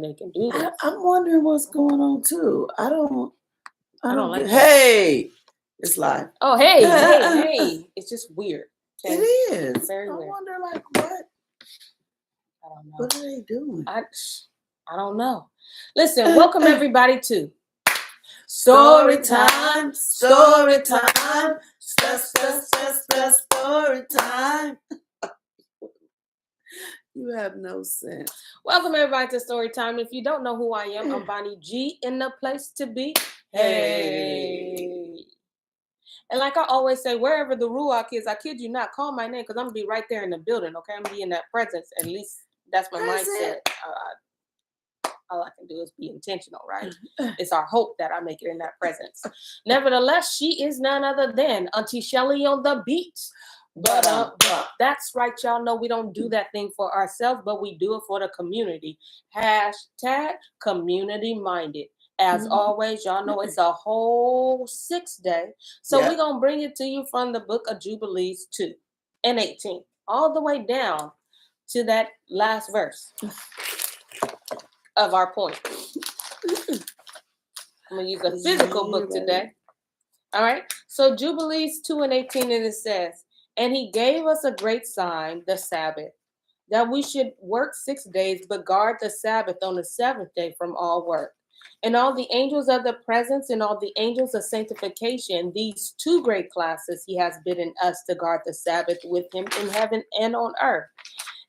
them they can do this. I'm wondering what's going on too. I don't like that. Hey, it's live. Oh, hey. It's just weird. Okay? It is. Very weird. I wonder, like, what? I don't know. What are they doing? I don't know. Listen, welcome everybody to Story time. Story time. Story time. You have no sense. Welcome everybody to Story Time. If you don't know who I am, I'm Bonnie G in the place to be. Hey. And like I always say, wherever the Ruach is, I kid you not, call my name because I'm going to be right there in the building, okay? I'm going to be in that presence. At least that's my mindset. All I can do is be intentional, right? It's our hope that I make it in that presence. Nevertheless, she is none other than Auntie Shelly on the beat. But that's right, y'all know we don't do that thing for ourselves, but we do it for the community. Hashtag community minded. As always, y'all know it's a whole 6 day. So we're going to bring it to you from the book of Jubilees 2 and 18, all the way down to that last verse of our point. I'm going to use a physical book today. All right. So Jubilees 2 and 18, and it says, and he gave us a great sign, the Sabbath, that we should work 6 days, but guard the Sabbath on the seventh day from all work. And all the angels of the presence and all the angels of sanctification, these two great classes, he has bidden us to guard the Sabbath with him in heaven and on earth.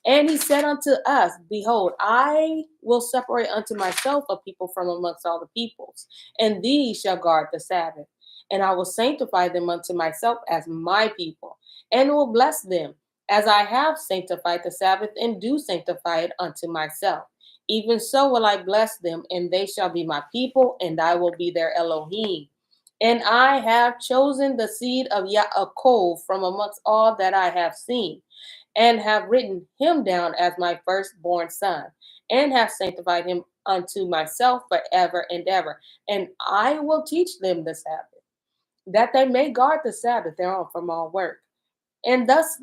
And he said unto us, behold, I will separate unto myself a people from amongst all the peoples, and these shall guard the Sabbath. And I will sanctify them unto myself as my people, and will bless them, as I have sanctified the Sabbath, and do sanctify it unto myself. Even so will I bless them, and they shall be my people, and I will be their Elohim. And I have chosen the seed of Yaakov from amongst all that I have seen, and have written him down as my firstborn son, and have sanctified him unto myself forever and ever. And I will teach them the Sabbath, that they may guard the Sabbath thereon from all work. And thus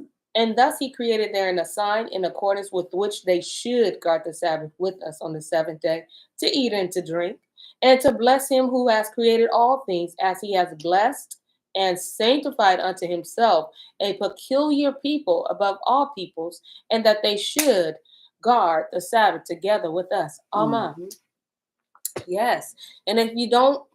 he created therein a sign in accordance with which they should guard the Sabbath with us on the seventh day, to eat and to drink, and to bless him who has created all things, as he has blessed and sanctified unto himself a peculiar people above all peoples, and that they should guard the Sabbath together with us. Amen. Yes. And if you don't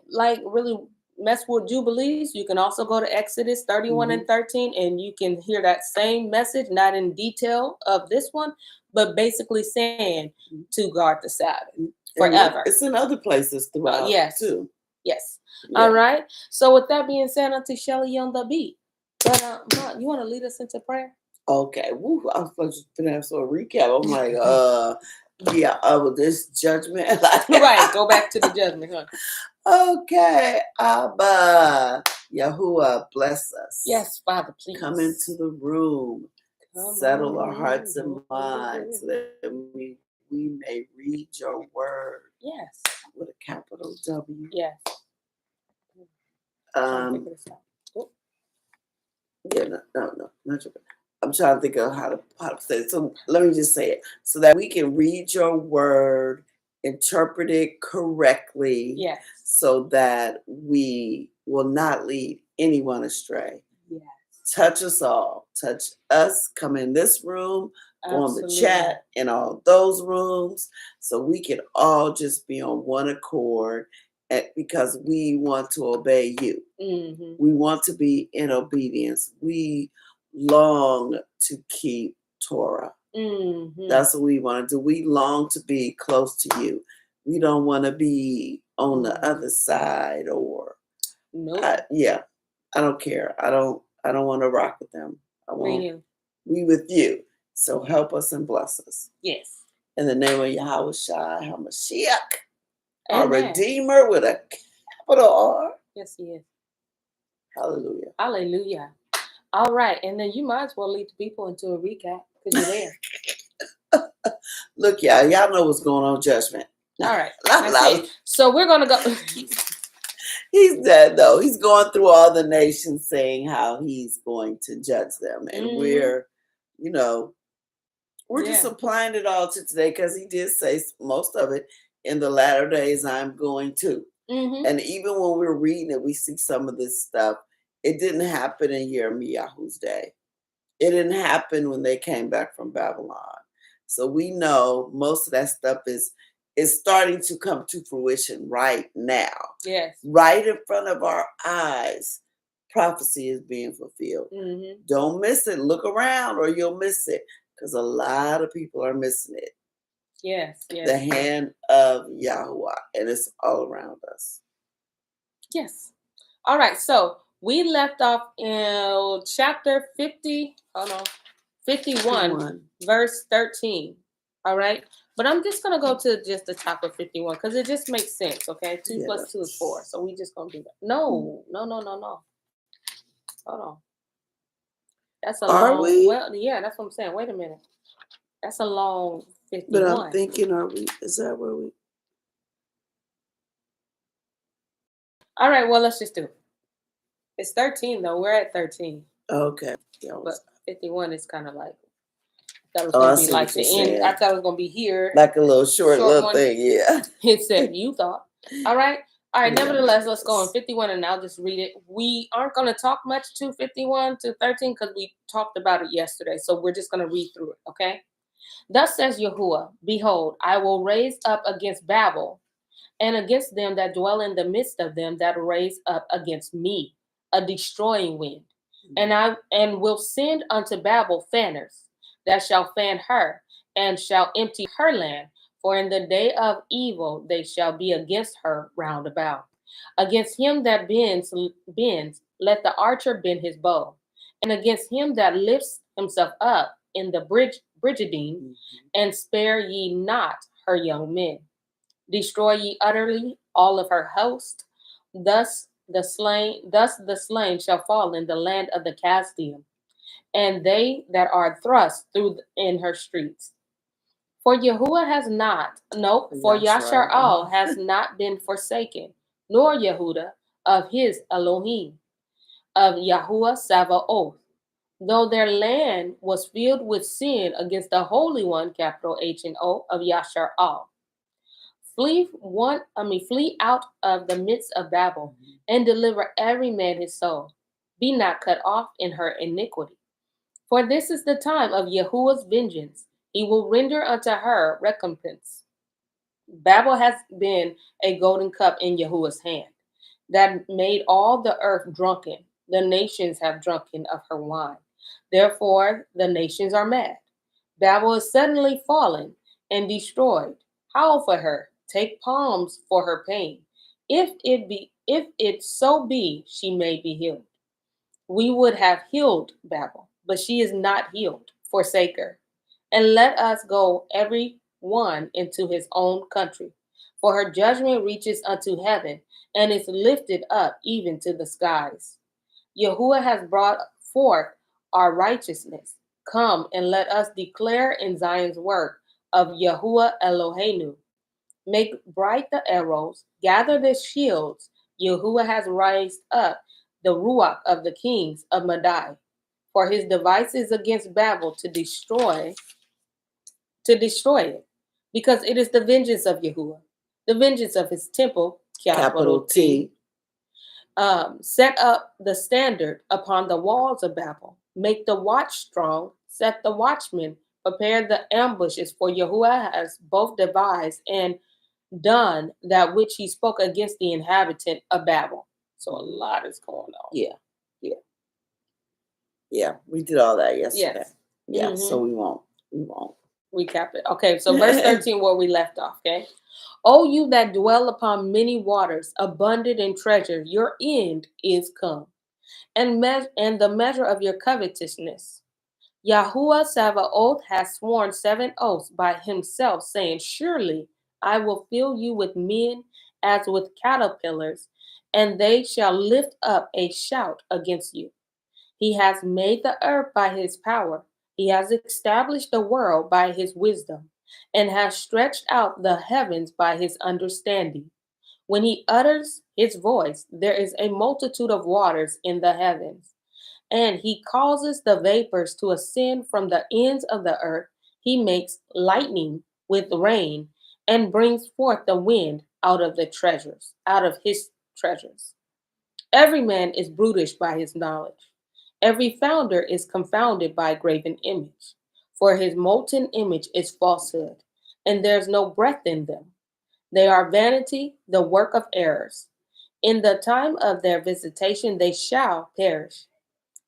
really mess with Jubilees, you can also go to Exodus 31 and 13, and you can hear that same message, not in detail of this one, but basically saying to guard the Sabbath forever. It's in other places throughout too. Yes. Yeah. All right. So with that being said, Auntie Shelly on the beat. But you want to lead us into prayer? Okay. Woo, I was supposed to have a recap. I'm like, this judgment. Right. Go back to the judgment, huh? Okay, Abba, Yahuwah, bless us. Yes, Father, please. Come into the room, settle our hearts and minds, so that we may read your word. Yes. With a capital W. Yes. No, not your. I'm trying to think of how to say it. So let me just say it, so that we can read your word, interpret it correctly. Yes. So that we will not lead anyone astray. Yes. Touch us all. Touch us. Come in this room, go on the chat, in all those rooms, so we can all just be on one accord, because we want to obey you. We want to be in obedience. We long to keep Torah. That's what we want to do. We long to be close to you. We don't want to be on the other side, or I don't care. I don't want to rock with them. I want to be with you. So help us and bless us. Yes. In the name of Yahweh Shai HaMashiach, our Redeemer with a capital R. Yes, he is. Hallelujah. Hallelujah. All right, and then you might as well lead the people into a recap because you're there. Look, y'all know what's going on. Judgment. All right. So we're going to go. He's dead, though. He's going through all the nations saying how he's going to judge them. And we're, We're just applying it all to today because he did say most of it in the latter days I'm going to. And even when we're reading it, we see some of this stuff. It didn't happen in YirmeYahu's day. It didn't happen when they came back from Babylon. So we know most of that stuff is starting to come to fruition right now. Yes. Right in front of our eyes, prophecy is being fulfilled. Don't miss it. Look around or you'll miss it, because a lot of people are missing it. Yes, yes. The hand of Yahuwah, and it's all around us. Yes. All right, so we left off in chapter 50, 51, verse 13. All right, but I'm just going to go to just the top of 51 because it just makes sense, okay? 2 plus 2 is 4, so we just going to do that. No. Hold on. That's a long, well, yeah, that's what I'm saying. Wait a minute. That's a long 51. But I'm thinking, is that where we? All right, well, let's just do it. It's 13, though. We're at 13. Okay. But 51 is kind of like, that was going to be like the end. I thought it was going to be here. Like a little short little thing, yeah. It said, you thought. All right. Nevertheless, let's go on 51 and I'll just read it. We aren't going to talk much to 51 to 13 because we talked about it yesterday. So we're just going to read through it, okay? Thus says Yahuwah, behold, I will raise up against Babel and against them that dwell in the midst of them that raise up against me a destroying wind. And will send unto Babel fanners that shall fan her and shall empty her land. For in the day of evil they shall be against her round about. Against him that bends, let the archer bend his bow. And against him that lifts himself up in the Brigidine, and spare ye not her young men. Destroy ye utterly all of her host. Thus the slain shall fall in the land of the Chaldean, and they that are thrust through in her streets. For Yahuwah has not, for Yashar'al has not been forsaken, nor Yehuda of his Elohim, of Yahuwah Sabaoth, though their land was filled with sin against the Holy One, capital H and O, of Yashar'al. Flee out of the midst of Babel, and deliver every man his soul. Be not cut off in her iniquity. For this is the time of Yahuwah's vengeance. He will render unto her recompense. Babel has been a golden cup in Yahuwah's hand, that made all the earth drunken. The nations have drunken of her wine. Therefore the nations are mad. Babel is suddenly fallen and destroyed. Howl for her. Take palms for her pain. If it so be, she may be healed. We would have healed Babel, but she is not healed. Forsake her. And let us go every one into his own country. For her judgment reaches unto heaven, and is lifted up even to the skies. Yahuwah has brought forth our righteousness. Come and let us declare in Zion's work of Yahuwah Eloheinu. Make bright the arrows, gather the shields. Yahuwah has raised up the Ruach of the kings of Madai. For his devices against Babel to destroy it, because it is the vengeance of Yahuwah, the vengeance of his temple, capital T. Set up the standard upon the walls of Babel. Make the watch strong, set the watchmen, prepare the ambushes, for Yahuwah has both devised and done that which he spoke against the inhabitant of Babel. So a lot is going on. Yeah, we did all that yesterday. Yes. Yeah, so we won't recap it. Okay, so verse 13, where we left off, okay? O you that dwell upon many waters, abundant in treasure, your end is come, and the measure of your covetousness. Yahuwah Sabaoth has sworn 7 oaths by himself, saying, surely I will fill you with men as with caterpillars, and they shall lift up a shout against you. He has made the earth by his power. He has established the world by his wisdom, and has stretched out the heavens by his understanding. When he utters his voice, there is a multitude of waters in the heavens. And he causes the vapors to ascend from the ends of the earth. He makes lightning with rain and brings forth the wind out of his treasures. Every man is brutish by his knowledge. Every founder is confounded by a graven image. For his molten image is falsehood, and there's no breath in them. They are vanity, the work of errors. In the time of their visitation they shall perish.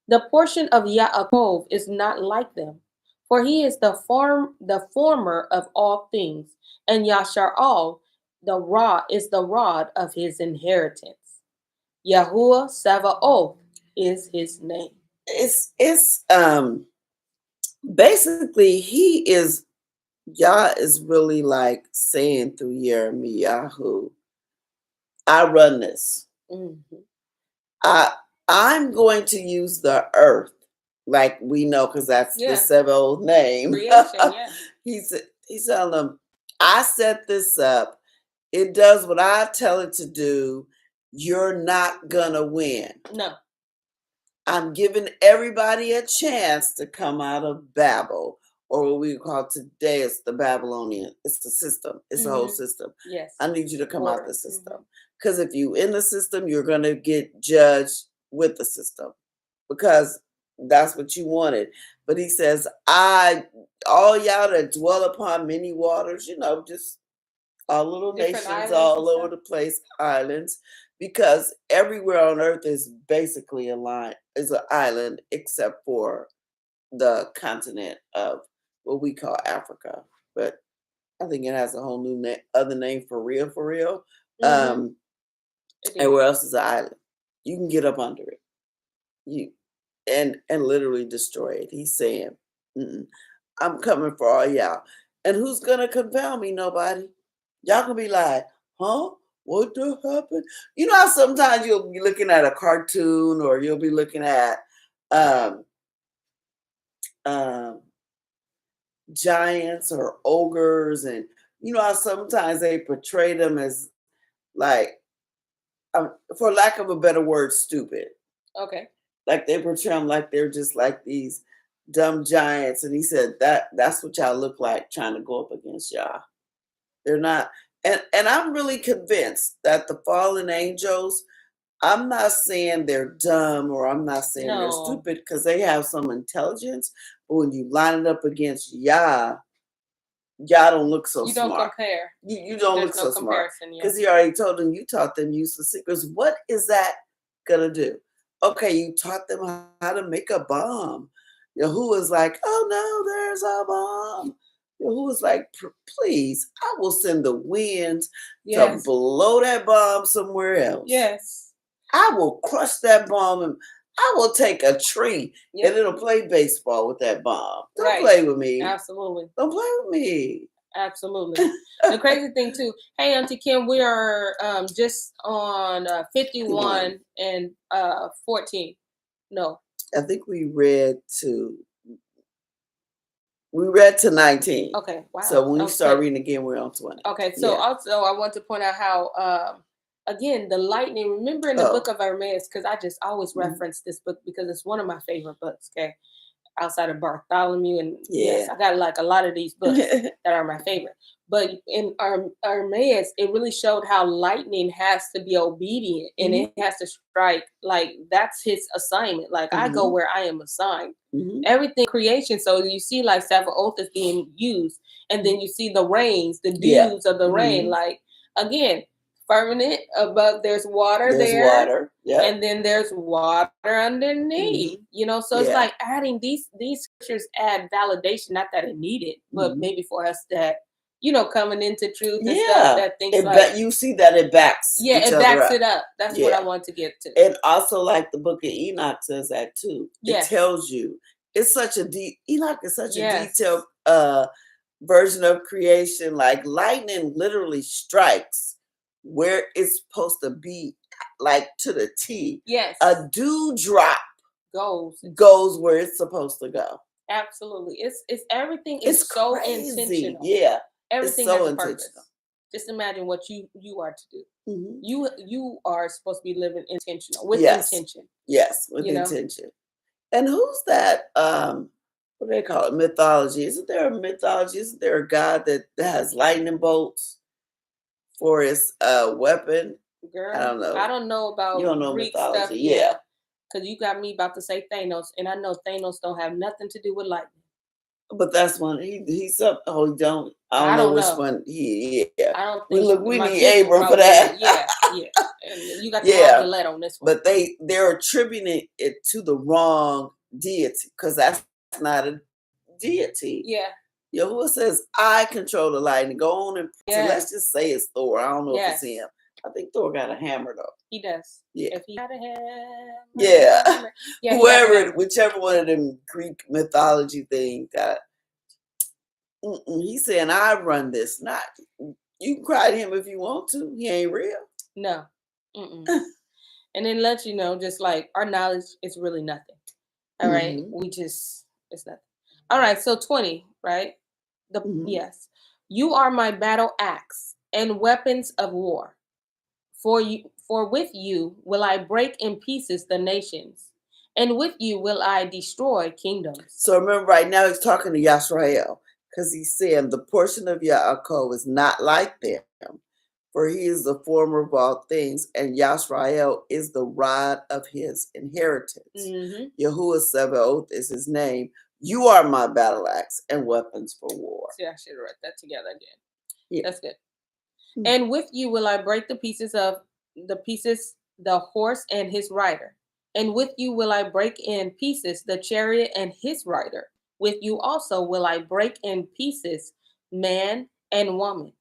The portion of Yaakov is not like them, for he is the former of all things, and Yasharal, the rod, is the rod of his inheritance. Yahuwah Sabaoth is his name. It's basically he is Yah is really like saying through YirmeYahu, I run this. Mm-hmm. I'm going to use the earth, like we know, because that's the St0ryTim3 name. Creation, yeah. He's telling them, I set this up. It does what I tell it to do. You're not gonna win. No. I'm giving everybody a chance to come out of Babel, or what we call today is the Babylonian. It's the system. It's the whole system. Yes. I need you to come out the system. Because if you in the system, you're going to get judged with the system. Because that's what you wanted. But he says, all y'all that dwell upon many waters, just all little Different nations all over the place, islands, because everywhere on earth is basically an island except for the continent of what we call Africa. But I think it has a whole new other name for real. And where else is an island? You can get up under it. You and literally destroy it. He's saying, I'm coming for all y'all. And who's gonna confound me? Nobody. Y'all can be like, huh? What the happened? You know how sometimes you'll be looking at a cartoon or you'll be looking at giants or ogres, and you know how sometimes they portray them as like, for lack of a better word, stupid. Okay. Like they portray them like they're just like these dumb giants. And he said that's what y'all look like trying to go up against y'all. They're not. And I'm really convinced that the fallen angels, I'm not saying they're dumb or I'm not saying they're stupid, because they have some intelligence. But when you line it up against Yah don't look so smart. You don't compare. You don't look so smart. Because he already told them you taught them useless secrets. What is that going to do? Okay, you taught them how to make a bomb. Yahu was like, oh no, there's a bomb. Who was like, please, I will send the winds to blow that bomb somewhere else. Yes. I will crush that bomb and I will take a tree and it'll play baseball with that bomb. Don't play with me. Absolutely. Don't play with me. Absolutely. The crazy thing too, hey Auntie Kim, we are just on 51 and 14. No. I think we read to 19. Okay, wow. So when we start reading again, we're on 20. Okay, so also I want to point out how, again, the lightning, remember in the book of YirmeYahu, because I just always reference this book because it's one of my favorite books, okay? Outside of Bartholomew, and yes, I got like a lot of these books that are my favorite. But in YirmeYahu, it really showed how lightning has to be obedient and it has to strike. Like that's his assignment. Like I go where I am assigned. Everything creation. So you see, like Sabaoth is being used, and then you see the rains, the dews of the rain. Like again, firmament above, there's water there. And then there's water underneath, so it's like adding these scriptures add validation, not that it needed, but maybe for us that, coming into truth and stuff, that things you see that it backs it backs it up. That's what I want to get to. And also like the book of Enoch says that too. It tells you it's such a Enoch is such a detailed version of creation. Like lightning literally strikes where it's supposed to be, like to the T. Yes. A dewdrop goes where it's supposed to go. Absolutely. It's everything is so crazy. intentional. Yeah. Everything has a purpose. Just imagine what you are to do. You are supposed to be living intentional with intention. Yes, with intention. And who's that what do they call it? Mythology. Isn't there a mythology? Isn't there a god that has lightning bolts for his weapon? I Girl, don't know. I don't know You about don't know Greek stuff. mythology, Yeah, yeah. because you got me about to say Thanos, and I know Thanos don't have nothing to do with lightning. But that's one he's up. Oh, he don't. I I don't know don't which know. one he. Yeah, I don't we think look. We my need kids will Abram for probably know. that. Yeah, yeah. And you got the wrong Yeah, Gillette on this one. but they're attributing it to the wrong deity because that's not a deity. Yeah. Yahuwah says, I control the lightning. Go on and let's just say it's Thor. I don't know if it's him. I think Thor got a hammer though. He does. Yeah. If he had a hammer. Yeah. Yeah. Whoever, whichever one of them Greek mythology things got. He's saying, I run this. Not you can cry to him if you want to. He ain't real. No. And then let you know, just like our knowledge is really nothing. All right. It's nothing. All right. So 20, right? Yes. You are my battle axe and weapons of war. For with you will I break in pieces the nations, and with you will I destroy kingdoms. So remember, right now he's talking to Yisrael because he's saying the portion of Yaakov is not like them, for he is the former of all things, and Yisrael is the rod of his inheritance. Yahuwah Sabaoth is his name. You are my battle axe and weapons for war. See, I should write that together again. Yeah. That's good. And with you will I break the horse and his rider. And with you will I break in pieces the chariot and his rider. With you also will I break in pieces man and woman.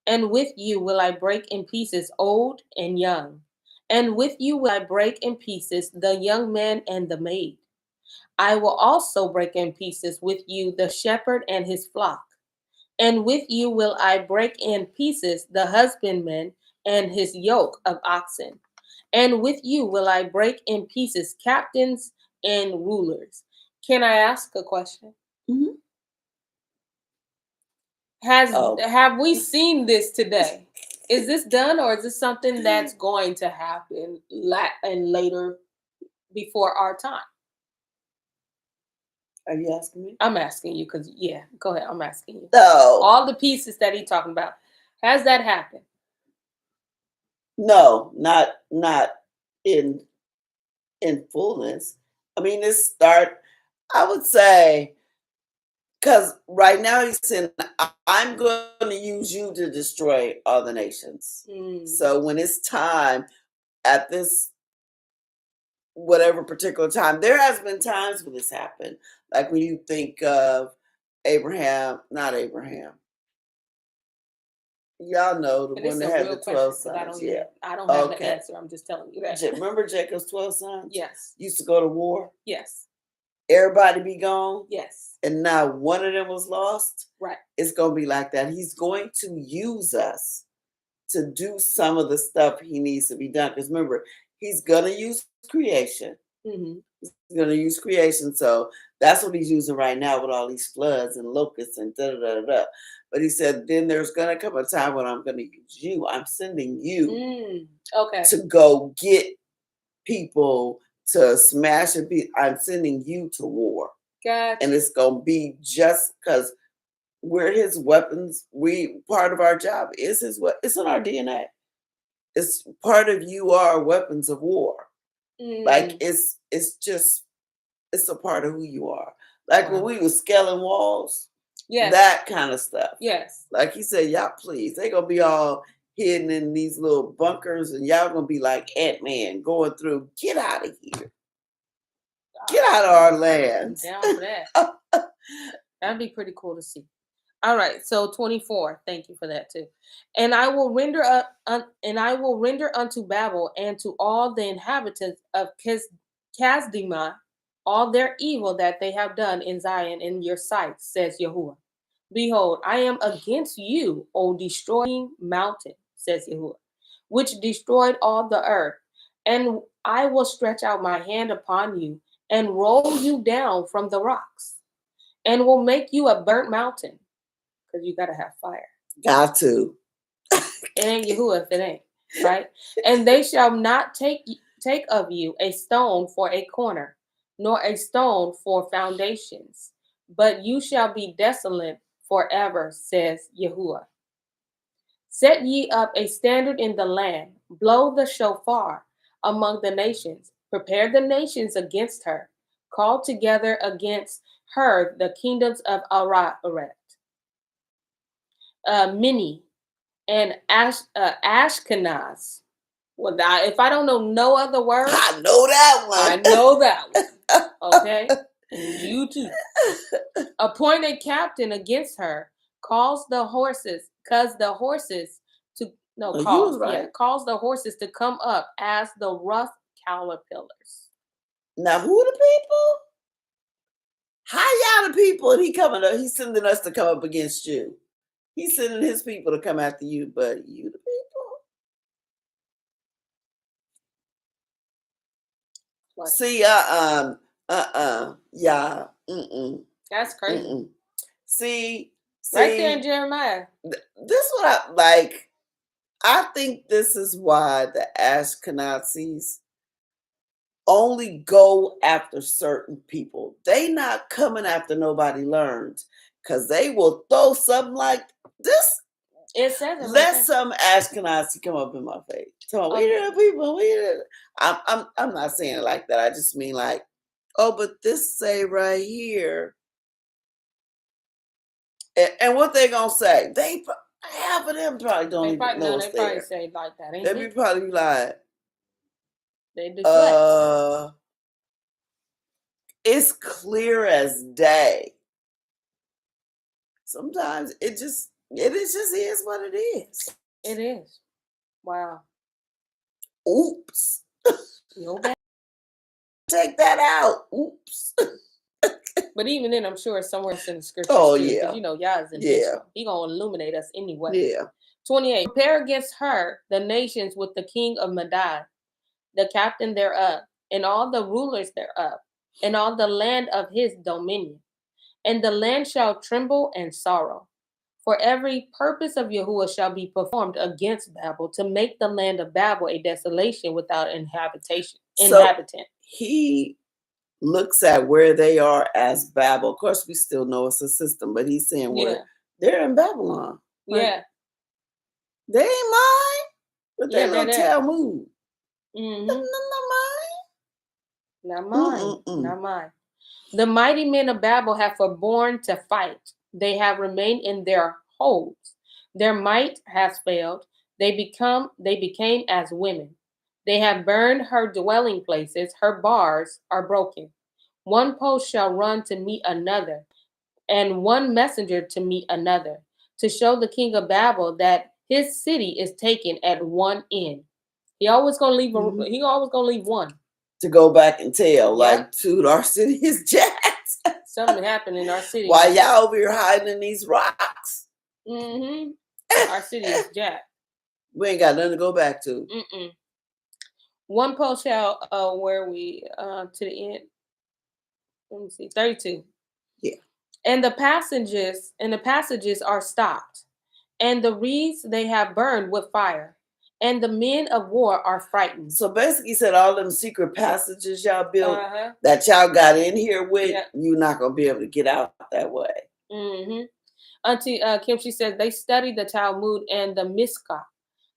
And with you will I break in pieces old and young. And with you will I break in pieces the young man and the maid. I will also break in pieces with you the shepherd and his flock. And with you will I break in pieces the husbandman and his yoke of oxen. And with you will I break in pieces captains and rulers. Can I ask a question? Have we seen this today? Is this done, or is this something that's going to happen later before our time? Are you asking me? I'm asking you because, go ahead. I'm asking you. No. All the pieces that he's talking about, has that happened? No, not in fullness. I mean, I would say, because right now he's saying, I'm going to use you to destroy all the nations. So when it's time at this whatever particular time, there has been times when this happened. Like when you think of not Abraham. Y'all know the one that had the 12 sons. I don't have the answer. I'm just telling you that. Remember Jacob's 12 sons? Yes. Used to go to war? Yes. Everybody be gone? Yes. And now one of them was lost? Right. It's going to be like that. He's going to use us to do some of the stuff he needs to be done. Because remember, he's going to use creation. He's going to use creation. So that's what he's using right now with all these floods and locusts and da-da-da-da. But he said, then there's going to come a time when I'm going to use you. I'm sending you to go get people to smash and beat. I'm sending you to war. Gotcha. And it's going to be just because we're his weapons. Part of our job is it's in our DNA. It's part of you are weapons of war. Like it's a part of who you are. Like when we were scaling walls. Yes. That kind of stuff. Yes. Like he said, y'all please. They're going to be all hidden in these little bunkers and y'all going to be like Ant-Man going through. Get out of here. Get out of our land. Down for that. That'd be pretty cool to see. All right, so 24. Thank you for that too. And I will render unto Babel and to all the inhabitants of Kasdima all their evil that they have done in Zion in your sight, says Yahuwah. Behold, I am against you, O destroying mountain, says Yahuwah, which destroyed all the earth. And I will stretch out my hand upon you and roll you down from the rocks, and will make you a burnt mountain. Because you got to have fire. Got to. It ain't Yahuwah if it ain't, right? And they shall not take of you a stone for a corner, nor a stone for foundations. but you shall be desolate forever, says Yahuwah. Set ye up a standard in the land, blow the shofar among the nations, prepare the nations against her, call together against her the kingdoms of Ararat, Mini, and Ashkenaz. Well, if I don't know no other word, I know that one. I know that one. Okay? And you too. Appoint a captain against her, calls the horses to no Oh, calls right. yeah calls the horses to come up as the rough caterpillars. Now who are the people? How y'all the people? And he's sending us to come up against you. He's sending his people to come after you, but you the people. What? See, yeah, That's crazy. See, right there in Jeremiah. This what I like. I think this is why the Ashkenazis only go after certain people. They not coming after nobody learns, because they will throw something like this. It says it Let some Ashkenazi come up in my face. So we the people. I'm not saying it like that. I just mean like, oh, but this say right here. And what they gonna say? They half of them probably don't even know it's there. They probably say like that. Ain't they probably be like, they deflect. It's clear as day. Sometimes it just is what it is. It is. Wow. Oops. No bad. Take that out. Oops. But even then, I'm sure it's somewhere in the scripture. Oh, too, yeah. You know, Yah is intentional. He gonna illuminate us anyway. Yeah. 28. Prepare against her the nations with the king of Madad, the captain thereof, and all the rulers thereof, and all the land of his dominion. And the land shall tremble and sorrow. For every purpose of Yahuwah shall be performed against Babel, to make the land of Babel a desolation without inhabitant. He looks at where they are as Babel. Of course, we still know it's a system, but he's saying they're in Babylon. Like, they ain't mine, but they're little Talmud. Not mine. Not mine. The mighty men of Babel have forborne to fight. They have remained in their holds. Their might has failed. They became as women. They have burned her dwelling places. Her bars are broken. One post shall run to meet another, and one messenger to meet another, to show the king of Babel that his city is taken at one end. He always gonna leave. He always gonna leave one to go back and tell, like, dude, our city is jacked. Something happened in our city. Why y'all over here hiding in these rocks? Our city is jacked. We ain't got nothing to go back to. One post shall where we to the end. Let me see, 32. Yeah. And the passages are stopped, and the reeds they have burned with fire, and the men of war are frightened. So basically, he said all them secret passages y'all built that y'all got in here with, you're not gonna be able to get out that way. Auntie Kim, she says they study the Talmud and the Miskah,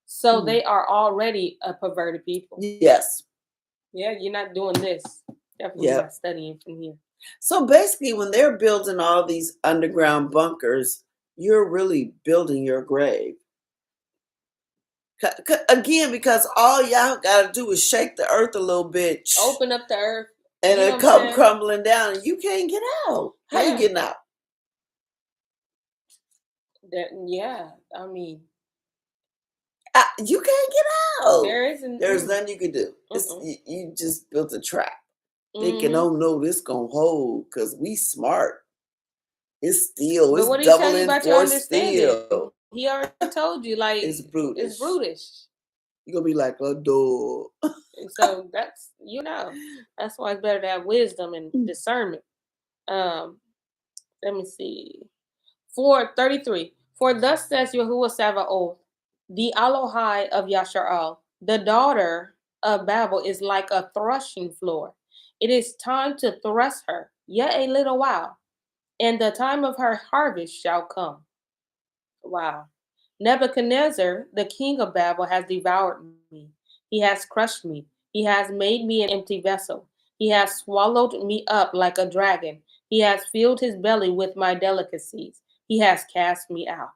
so they are already a perverted people. Yes. Yeah, you're not doing this. Definitely not studying from here. So basically, when they're building all these underground bunkers, you're really building your grave. Again, because all y'all got to do is shake the earth a little bit. Open up the earth. And it come crumbling down, and you can't get out. How you getting out? I mean. You can't get out. There's nothing you can do. You just built a trap. Thinking, oh no, this gonna hold because we smart. It's steel. It's doubling for steel. He already told you, like, it's brutish. It's brutish. You're gonna be like a door. So that's that's why it's better to have wisdom and discernment. Let me see. 4:33. For thus says Yahuwah Sabaoth, the Elohai of Yasharal, the daughter of Babel is like a threshing floor. It is time to thrust her, yet a little while. and the time of her harvest shall come. Wow. Nebuchadnezzar, the king of Babel, has devoured me. He has crushed me. He has made me an empty vessel. He has swallowed me up like a dragon. He has filled his belly with my delicacies. He has cast me out.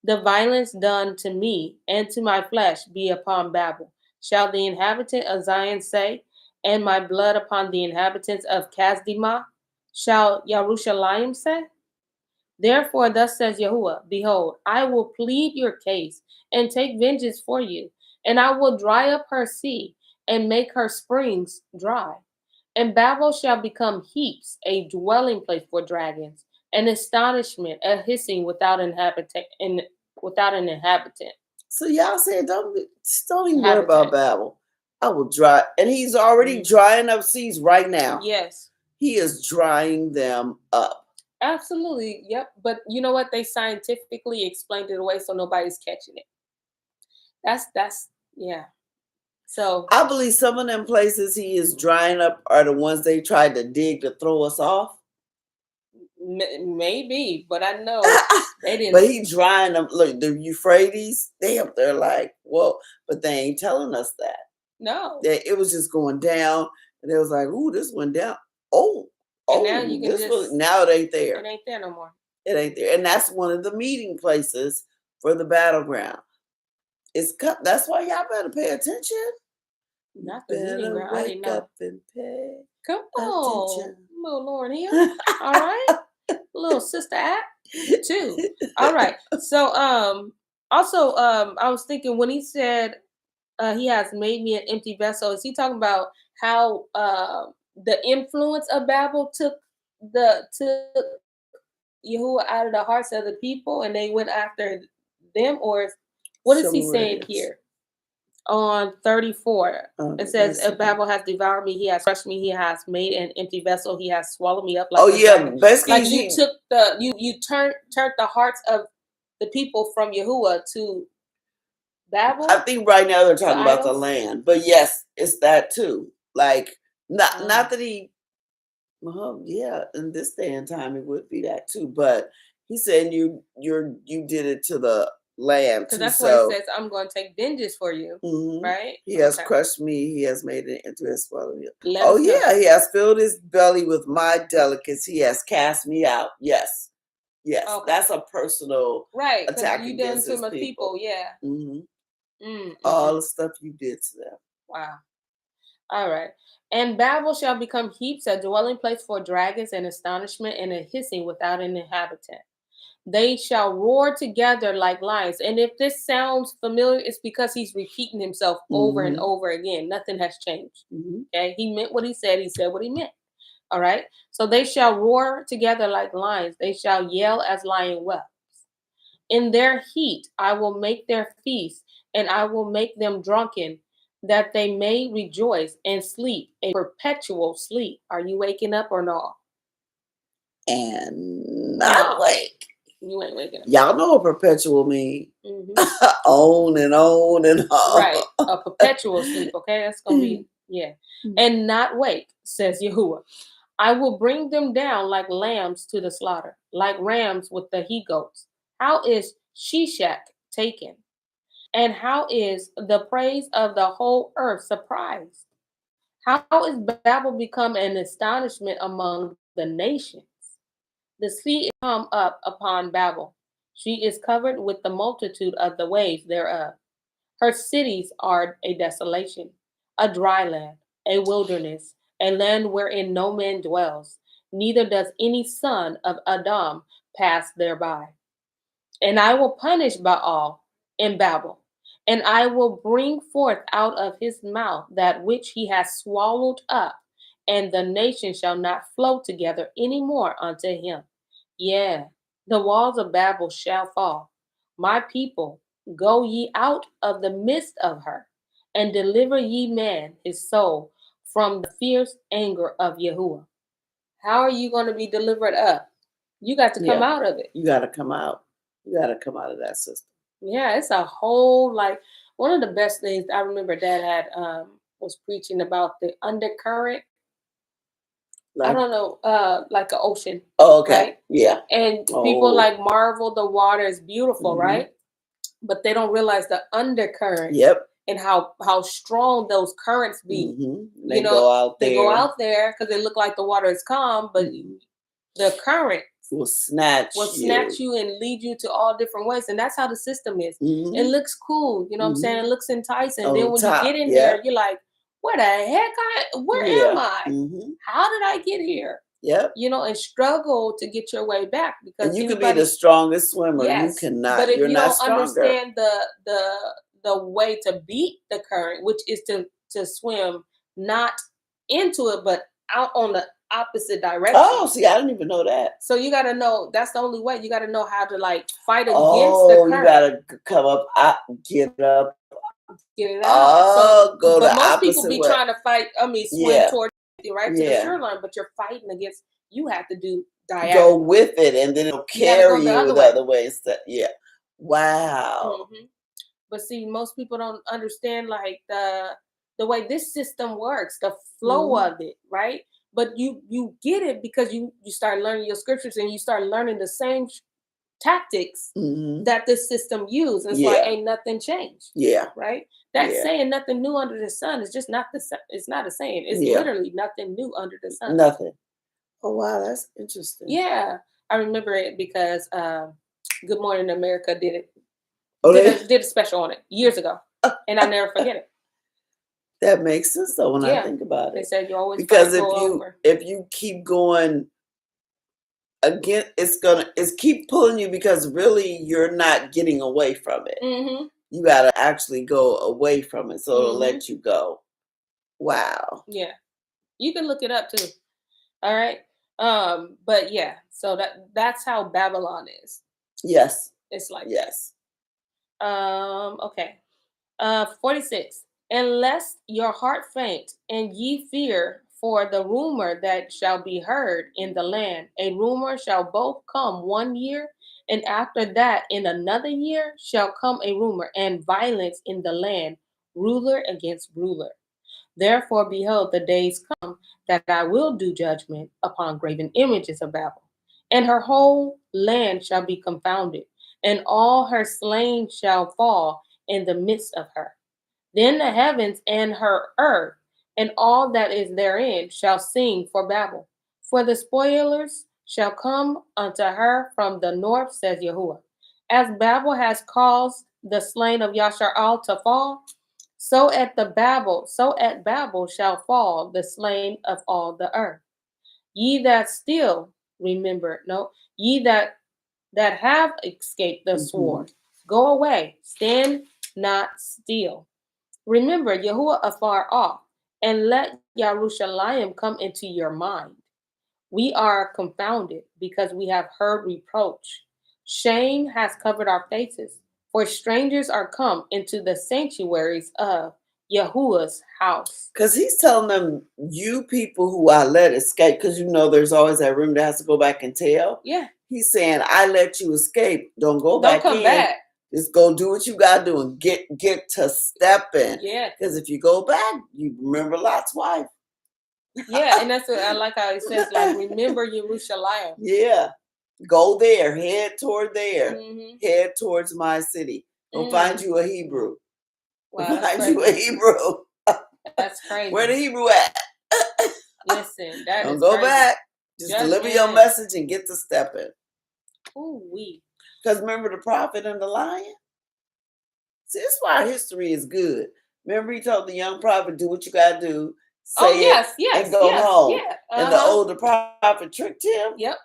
The violence done to me and to my flesh be upon Babel, shall the inhabitant of Zion say, and my blood upon the inhabitants of Kasdimah, shall Yerushalayim say? Therefore, thus says Yahuwah, behold, I will plead your case and take vengeance for you, and I will dry up her sea and make her springs dry. And Babel shall become heaps, a dwelling place for dragons, an astonishment, a hissing without an inhabitant. So y'all said, don't even worry about Babel. I will dry, and he's already drying up seas right now. Yes. He is drying them up. Absolutely. Yep. But you know what? They scientifically explained it away so nobody's catching it. That's yeah. So I believe some of them places he is drying up are the ones they tried to dig to throw us off. Maybe, but I know they didn't. But he drying them. Look, the Euphrates, they up there like, whoa, but they ain't telling us that. No. It was just going down, and it was like, ooh, this went down. And now you can now it ain't there. It ain't there no more. It ain't there, and that's one of the meeting places for the battleground. That's why y'all better pay attention. Not the meeting ground. I didn't know. Up and pay. Come on, little Lauren here. All right, little sister act too. All right. So also I was thinking when he said he has made me an empty vessel. Is he talking about how the influence of Babel took Yahuwah out of the hearts of the people and they went after them, or what is he saying here? On 34, it says, Babel has devoured me, he has crushed me, he has made an empty vessel, he has swallowed me up like dragon. Basically, like you took you turned the hearts of the people from Yahuwah to Babel. I think right now they're talking about the land, but yes, it's that too. Like not that he, well, yeah, in this day and time it would be that too. But he's saying you did it to the land too. Because that's what it says. I'm going to take vengeance for you, right? He has crushed me. He has made it into his swallowing. Oh yeah, he has filled his belly with my delicacies. He has cast me out. Yes. That's a personal attack against his people. Yeah. All the stuff you did to them. Wow. All right. And Babel shall become heaps, a dwelling place for dragons, and astonishment, and a hissing without an inhabitant. They shall roar together like lions. And if this sounds familiar, it's because he's repeating himself over and over again. Nothing has changed. Okay. He meant what he said. He said what he meant. All right. So they shall roar together like lions. They shall yell as lion whelps. In their heat, I will make their feast, and I will make them drunken, that they may rejoice and sleep a perpetual sleep. Are you waking up or not? And not wake. You ain't waking up. Y'all know what perpetual mean. On and on and on. Right. A perpetual sleep. Okay. That's going to be, yeah. And not wake, says Yahuwah. I will bring them down like lambs to the slaughter, like rams with the he-goats. How is Shishak taken? And how is the praise of the whole earth surprised? How is Babel become an astonishment among the nations? The sea is come up upon Babel. She is covered with the multitude of the waves thereof. Her cities are a desolation, a dry land, a wilderness, a land wherein no man dwells, neither does any son of Adam pass thereby. And I will punish Baal in Babel, and I will bring forth out of his mouth that which he has swallowed up, and the nations shall not flow together any more unto him. Yeah, the walls of Babel shall fall. My people, go ye out of the midst of her, and deliver ye man his soul from the fierce anger of Yahuwah. How are you going to be delivered up? You got to come out of it. You got to come out. You got to come out of that system. Yeah, it's a whole, like, one of the best things I remember Dad had was preaching about the undercurrent I don't know, like an ocean. Oh, okay. Right? Yeah. And people like marvel the water is beautiful, right? But they don't realize the undercurrent. Yep. And how strong those currents be. They go out there. They go out there because they look like the water is calm, but the current will snatch you and lead you to all different ways. And that's how the system is. It looks cool, you know what I'm saying? It looks enticing. Then when you get in there, you're like, where the heck where am I? How did I get here? Yep. You know, and struggle to get your way back, because and you can be the strongest swimmer. Yes, you cannot. But if you're you not don't stronger. understand the way to beat the current, which is to swim not into it, but out on the opposite direction. Oh, see, I didn't even know that. So you got to know, that's the only way. You got to know how to like fight against the current. You got to come up, get up. Get it out. Go the but most opposite people be way. trying to fight. swim toward you, right, to the shoreline, but you're fighting against. You have to do diagonal. Go with it, and then it'll carry you the other way instead. Yeah. Wow. But see, most people don't understand like the way this system works, the flow of it, right? But you get it because you start learning your scriptures and you start learning the same tactics that this system uses. It's like ain't nothing changed. Yeah. Right? That's saying nothing new under the sun. It's just not it's not a saying. It's literally nothing new under the sun. Nothing. Oh wow, that's interesting. Yeah. I remember it because Good Morning America did it. Oh, did a special on it years ago. And I never forget it. That makes sense though when I think about it. They said you always because if you keep going again, it's keep pulling you, because really you're not getting away from it. You got to actually go away from it, so it'll let you go. Wow. Yeah, you can look it up too. All right. But yeah, so that's how Babylon is. Yes. It's like yes. Okay. 46. And lest your heart faint, and ye fear for the rumor that shall be heard in the land. A rumor shall both come 1 year, and after that in another year shall come a rumor, and violence in the land, ruler against ruler. Therefore, behold, the days come that I will do judgment upon graven images of Babel, and her whole land shall be confounded, and all her slain shall fall in the midst of her. Then the heavens and her earth and all that is therein shall sing for Babel. For the spoilers shall come unto her from the north, says Yahuwah. As Babel has caused the slain of Yasharal to fall, so at Babel shall fall the slain of all the earth. Ye that still ye that have escaped the sword, go away, stand not still. Remember Yahuwah afar off, and let Yerushalayim come into your mind. We are confounded because we have heard reproach. Shame has covered our faces, for strangers are come into the sanctuaries of Yahuwah's house. Because he's telling them, you people who I let escape, because there's always that room that has to go back and tell. Yeah. He's saying, I let you escape. Don't go back in. Don't come back. Just go do what you gotta do and get to stepping. Yeah. Because if you go back, you remember Lot's wife. Yeah, and that's what I like how it says, like, remember Yerushalayim. Yeah. Go there. Head toward there. Head towards my city. Go find you a Hebrew. Wow, find you a Hebrew. That's crazy. Where the Hebrew at? Listen, that Don't is go crazy. back. Just deliver your message and get to stepping. Ooh-wee. Because remember the prophet and the lion? See, this is why our history is good. Remember he told the young prophet, do what you got to do. Say and go home. Yeah. And the older prophet tricked him. Yep.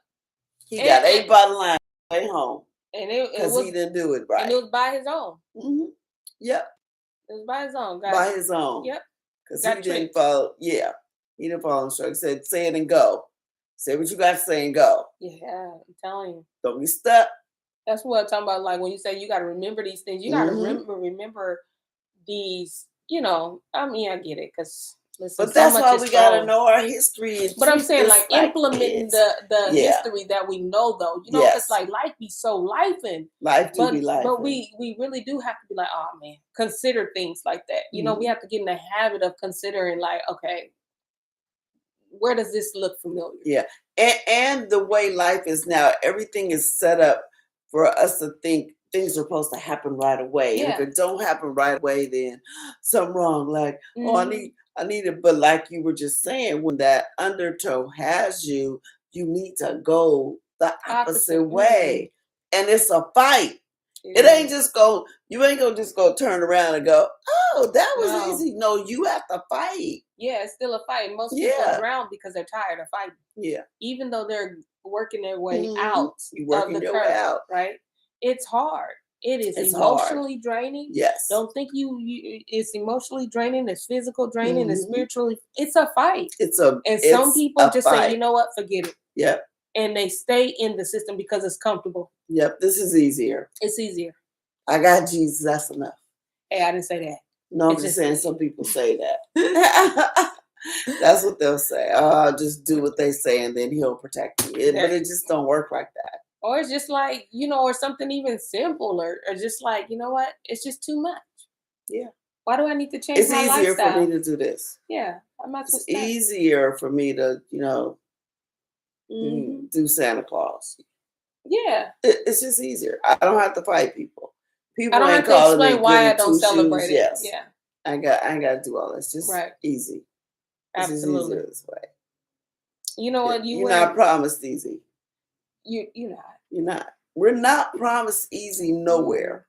He got ate by the lion way home. And it because he didn't do it right. And it was by his own. Yep. It was by his own. By his own. Yep. Because he didn't follow. Yeah. He didn't follow instructions. He said, say it and go. Say what you got to say and go. Yeah, I'm telling you. Don't be stuck. That's what I'm talking about. Like when you say you got to remember these things, you got to remember these, I mean, I get it. Because listen, but that's why we got to know our history. But I'm saying like implementing the history that we know though. It's like life be so lifing. Life do be life. But we really do have to be like, oh man, consider things like that. We have to get in the habit of considering like, okay, where does this look familiar? Yeah. And the way life is now, everything is set up for us to think things are supposed to happen right away. Yeah. And if it don't happen right away, then something wrong. Like, oh, Mm-hmm. I need it. But like you were just saying, when that undertow has you, you need to go the opposite way. And it's a fight. It ain't just you ain't gonna just go turn around and go, oh, that was easy. No, you have to fight. Yeah, it's still a fight. Most people drown because they're tired of fighting. Yeah. Even though they're working their way out of the curve, right? It's hard. It's emotionally draining. Yes. Don't think it's emotionally draining, it's physical draining, it's spiritually. It's a fight. And some people just say, you know what, forget it. Yep. And they stay in the system because it's comfortable. Yep, this is easier. It's easier. I got Jesus, that's enough. Hey, I didn't say that. No, I'm just saying some people say that. That's what they'll say. Oh, I'll just do what they say and then he'll protect me. But it just don't work like that. Or it's just like, or something even simple or just like, you know what? It's just too much. Yeah. Why do I need to change my lifestyle? It's easier for me to do this. Yeah. I might as well stay. Easier for me to, do Santa Claus. Yeah. It's just easier. I don't have to fight people. People I don't ain't have to explain why I don't celebrate it. Yes. Yeah. I ain't got to do all this. Just easy. Absolutely. It's easier this way. You know what? You're not promised easy. You're not. You're not. We're not promised easy nowhere.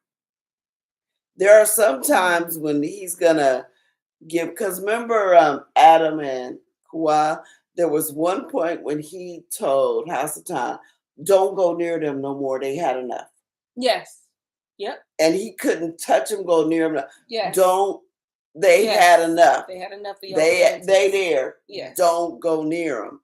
There are some times when he's gonna give. Because remember, Adam and Kua. There was one point when he told Hasatan, "Don't go near them no more. They had enough." Yes. Yep. And he couldn't touch him. Go near him. Yes. Don't. They had enough. They had enough of your They there. Yes. Don't go near them.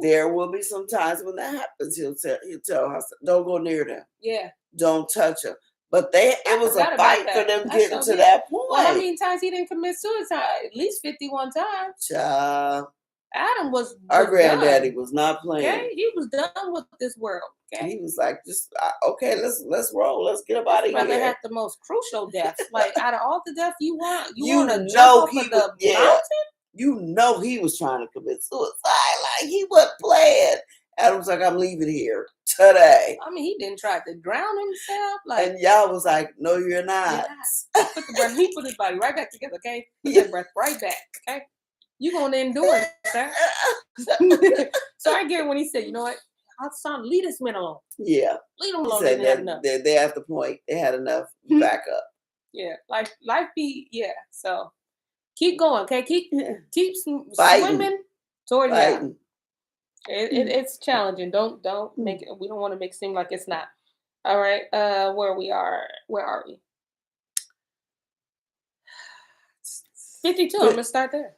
There will be some times when that happens. He'll tell us, don't go near them. Yeah. Don't touch them. But it was a fight for them getting to that point. Well, how many times he didn't commit suicide? At least 51 times. Child. Adam was our granddaddy done. Was not playing. Okay, he was done with this world. Okay, he was like, just okay, let's roll, let's get up out of here. Brother had the most crucial deaths. Like out of all the deaths you want to jump off of the mountain. You know he was trying to commit suicide. Like he wasn't playing. Adam's like, I'm leaving here today. I mean, he didn't try to drown himself. Like, and y'all was like, no, you're not. He put his body right back together. Okay, put that breath right back. Okay. You're going to endure it, sir. So I get when he said, you know what? Son, leave this man alone. Yeah. Leave him alone. They had enough. They're at the point. They had enough. Back up. Yeah. Life be, yeah. So keep going, okay? Keep swimming towards that. It's challenging. Don't make it, we don't want to make it seem like it's not. All right. Where are we? 52. I'm going to start there.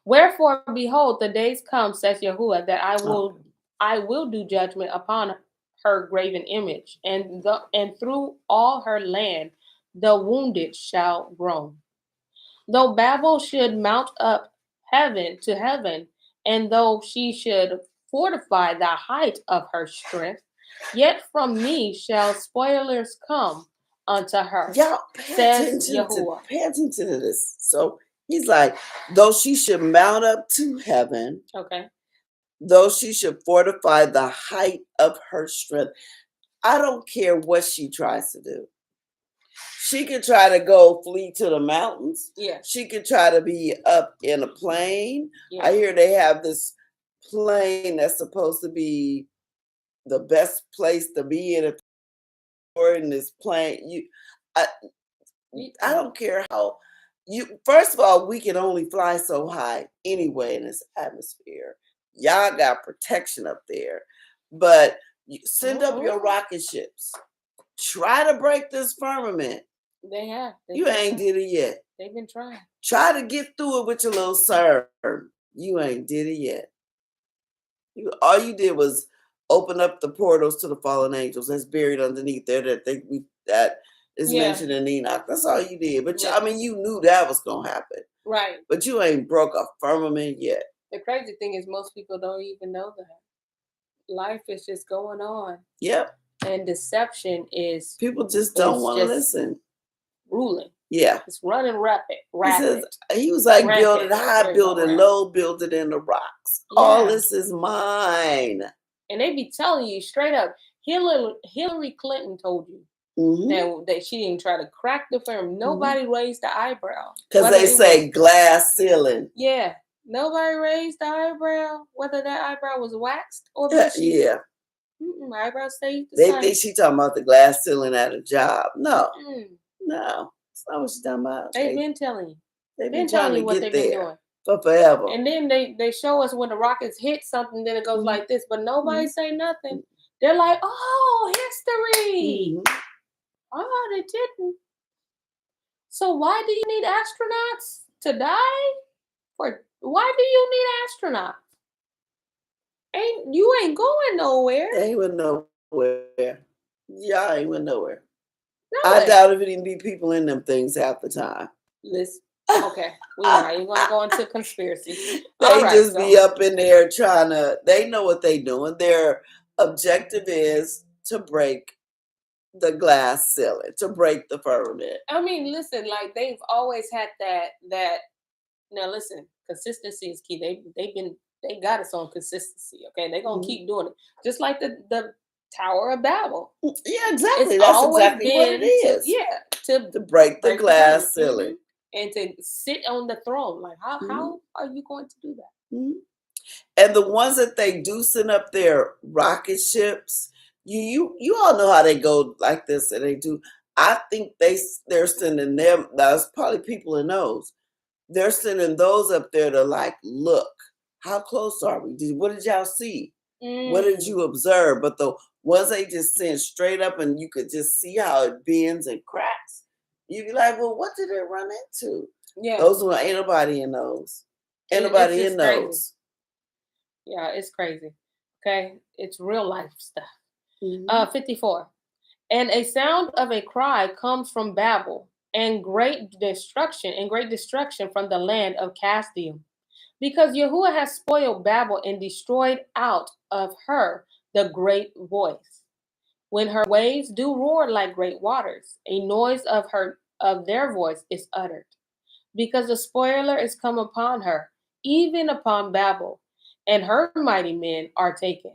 Wherefore, behold, the days come, says Yahuwah, that I will do judgment upon her graven image, and through all her land the wounded shall groan. Though Babel should mount up heaven to heaven, and though she should fortify the height of her strength, yet from me shall spoilers come unto her. Y'all says Yahuwah. Pay attention to this. So he's like, though she should mount up to heaven, okay, though she should fortify the height of her strength. I don't care what she tries to do. She could try to go flee to the mountains. Yeah. She could try to be up in a plane. Yeah. I hear they have this plane that's supposed to be the best place to be in, or in this plane. I don't care how. First of all, we can only fly so high anyway in this atmosphere. Y'all got protection up there, but you send up your rocket ships. Try to break this firmament. They have. You ain't did it yet. They've been trying. Try to get through it with your little CERN. You ain't did it yet. All you did was open up the portals to the fallen angels that's buried underneath there that is mentioned in Enoch. That's all you did. But I mean, you knew that was gonna happen, right? But you ain't broke a firmament yet. The crazy thing is, most people don't even know that life is just going on. Yep. And deception is people just don't want to listen. Ruling. Yeah. It's running rapid. He was like building Rampant. high, There you go, building low, building in the rocks. Yeah. All this is mine. And they be telling you straight up, Hillary Clinton told you that she didn't try to crack the firm. Nobody raised the eyebrow. Because they say glass ceiling. Yeah. Nobody raised the eyebrow, whether that eyebrow was waxed or bleached. Yeah. Eyebrow stayed the They same. think she talking about the glass ceiling at a job. No. No. That's not what she's talking about. They've been telling you. They've been telling you what they've been doing. For forever. And then they show us when the rockets hit something, then it goes like this, but nobody say nothing. They're like, oh, history. Oh, they didn't. So why do you need astronauts to die? Why do you need astronauts? You ain't going nowhere. They ain't went nowhere. Y'all ain't went nowhere. I doubt if it even be people in them things half the time. Listen. Okay, we're not even going to go into conspiracy. They just be up in there trying to, they know what they doing. Their objective is to break the glass ceiling, to break the firmament. I mean, listen, like they've always had that. Now listen, consistency is key. They got us on consistency. Okay, they're gonna keep doing it, just like the Tower of Babel. Yeah, exactly. That's exactly what it is. To break the glass ceiling. And to sit on the throne. Like, how are you going to do that? And the ones that they do send up their rocket ships, you all know how they go like this, and they do. I think they're sending them. That's probably people in those. They're sending those up there to like, look, how close are we? What did y'all see? What did you observe? But the ones they just send straight up, and you could just see how it bends and cracks. You'd be like, well, what did it run into? Yeah. Those one, ain't nobody in those. Ain't nobody in those. Crazy. Yeah, it's crazy. Okay. It's real life stuff. 54. And a sound of a cry comes from Babel, and great destruction from the land of Casdium. Because Yahuwah has spoiled Babel and destroyed out of her the great voice. When her waves do roar like great waters, a noise of their voice is uttered. Because the spoiler is come upon her, even upon Babel, and her mighty men are taken.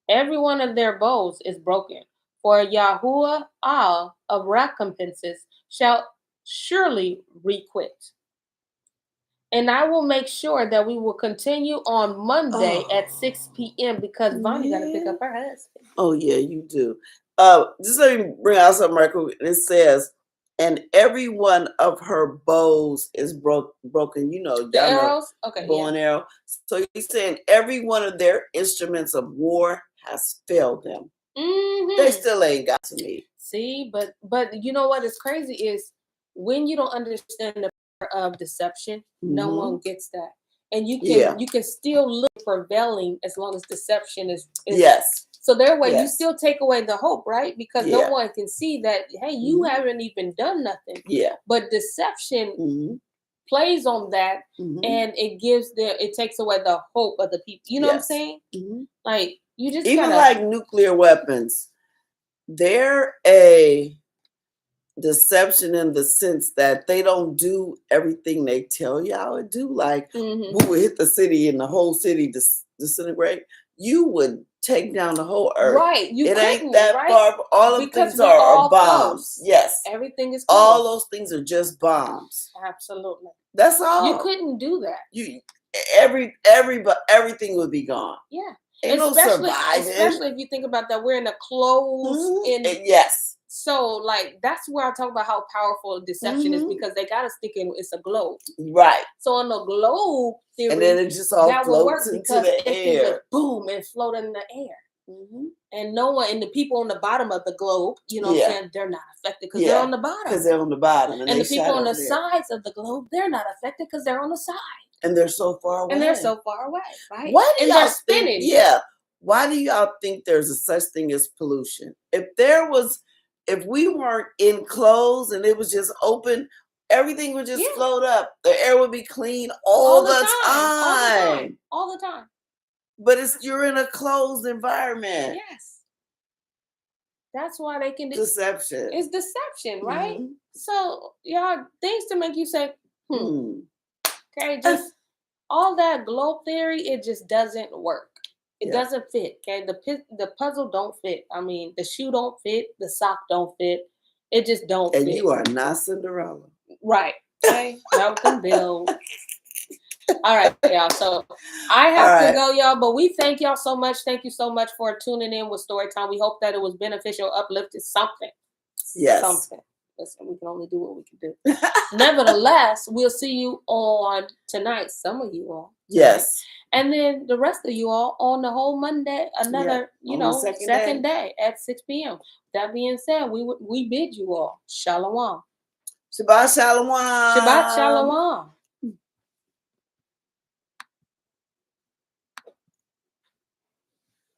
Every one of their bows is broken. For Yahuwah all of recompenses shall surely requite. And I will make sure that we will continue on Monday at 6 p.m. because Vonnie got to pick up her husband. Oh, yeah, you do. Just let me bring out something right quick. It says, and every one of her bows is broken. You know, the arrows? Okay, bow and arrow. So he's saying every one of their instruments of war has failed them. They still ain't got to me. See, but you know what is crazy is when you don't understand the of deception, no one gets that, and you can still look prevailing as long as deception is yes. So their way you still take away the hope, right? Because no one can see that. Hey, you haven't even done nothing. Yeah. But deception plays on that, and it takes away the hope of the people. You know what I'm saying? Like you just even like nuclear weapons, they're a deception in the sense that they don't do everything they tell y'all to do. Like we would hit the city and the whole city disintegrate. You would take down the whole earth. Right. It ain't that far. All of things are bombs. Close. Yes. Everything is close. All those things are just bombs. Absolutely. That's all. You couldn't do that. Everything would be gone. Yeah. Ain't especially, no surviving. Especially if you think about that, we're in a closed yes. So, like, that's where I talk about how powerful deception is because they got us thinking it's a globe. Right. So, on the globe theory, and then it just all floats into the air. Just boom, and float in the air. And no one, and the people on the bottom of the globe, you know what I'm saying, they're not affected because they're on the bottom. Because they're on the bottom. And the people on the sides of the globe, they're not affected because they're on the side. And they're so far away. Right? Why do and they're spinning. Why do y'all think there's a such thing as pollution? If we weren't enclosed and it was just open, everything would just float up. The air would be clean all the time. All the time. But you're in a closed environment. Yes. That's why they can deception. It's deception, right? Mhm. So, y'all, things to make you say, Hmm. Okay, just all that globe theory, it just doesn't work. It Yeah. doesn't fit. Okay, the puzzle don't fit. I mean, the shoe don't fit, the sock don't fit. It just don't And fit. you are not Cinderella. Right. Okay. Not with them bills. All right, y'all. So I have to go, y'all. But we thank y'all so much. Thank you so much for tuning in with Story Time. We hope that it was beneficial, uplifted, something. Yes. Something. Listen, we can only do what we can do. Nevertheless, we'll see you on tonight. Some of you all. Tonight. Yes. And then the rest of you all on the whole Monday, another, second day at 6 p.m. That being said, we bid you all Shalom. Shabbat Shalom. Shabbat Shalom.